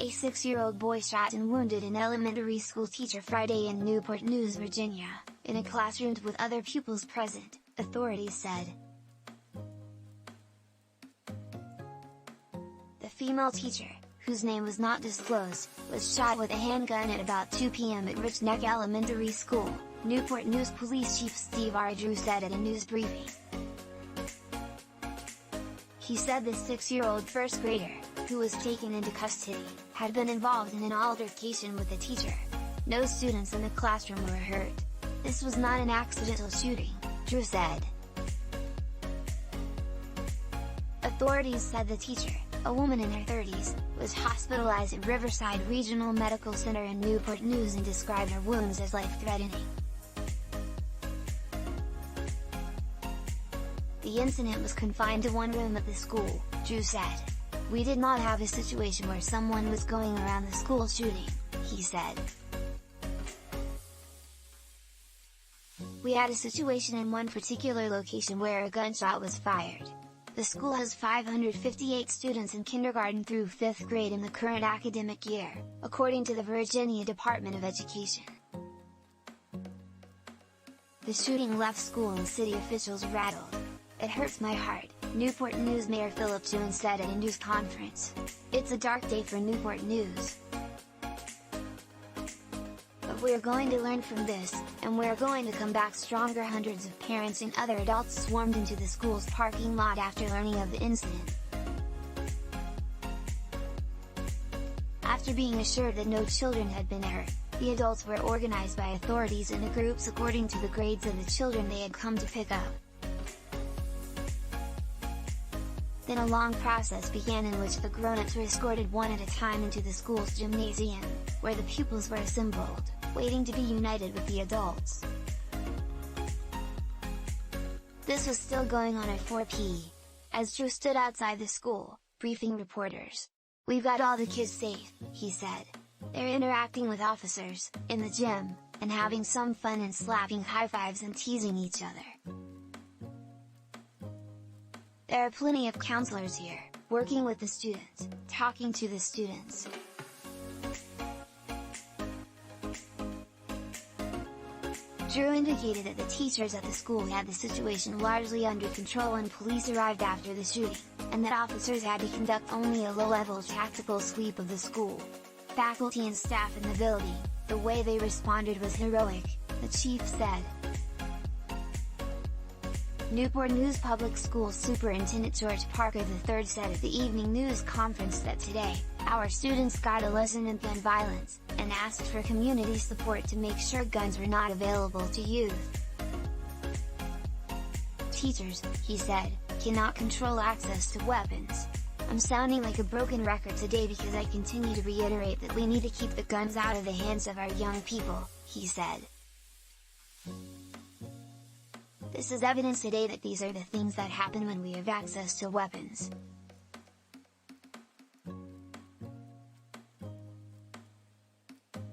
A 6-year-old boy shot and wounded an elementary school teacher Friday in Newport News, Virginia, in a classroom with other pupils present, authorities said. The female teacher, whose name was not disclosed, was shot with a handgun at about 2 p.m. at Richneck Elementary School, Newport News Police Chief Steve Drew said at a news briefing. He said the 6-year-old first grader, who was taken into custody, had been involved in an altercation with a teacher. No students in the classroom were hurt. This was not an accidental shooting, Drew said. Authorities said the teacher, a woman in her 30s, was hospitalized at Riverside Regional Medical Center in Newport News and described her wounds as life-threatening. The incident was confined to one room at the school, Drew said. We did not have a situation where someone was going around the school shooting, he said. We had a situation in one particular location where a gunshot was fired. The school has 558 students in kindergarten through 5th grade in the current academic year, according to the Virginia Department of Education. The shooting left school and city officials rattled. It hurts my heart, Newport News Mayor Phillip said at a news conference. It's a dark day for Newport News. But we're going to learn from this, and we're going to come back stronger. Hundreds of parents and other adults swarmed into the school's parking lot after learning of the incident. After being assured that no children had been hurt, the adults were organized by authorities into groups according to the grades of the children they had come to pick up. Then a long process began in which the grown-ups were escorted one at a time into the school's gymnasium, where the pupils were assembled, waiting to be united with the adults. This was still going on at 4 p.m. as Drew stood outside the school, briefing reporters. We've got all the kids safe, he said. They're interacting with officers, in the gym, and having some fun and slapping high fives and teasing each other. There are plenty of counselors here, working with the students, talking to the students. Drew indicated that the teachers at the school had the situation largely under control when police arrived after the shooting, and that officers had to conduct only a low-level tactical sweep of the school. Faculty and staff in the building, the way they responded was heroic, the chief said. Newport News Public Schools Superintendent George Parker III said at the evening news conference that today, our students got a lesson in gun violence, and asked for community support to make sure guns were not available to youth. Teachers, he said, cannot control access to weapons. I'm sounding like a broken record today because I continue to reiterate that we need to keep the guns out of the hands of our young people, he said. This is evidence today that these are the things that happen when we have access to weapons.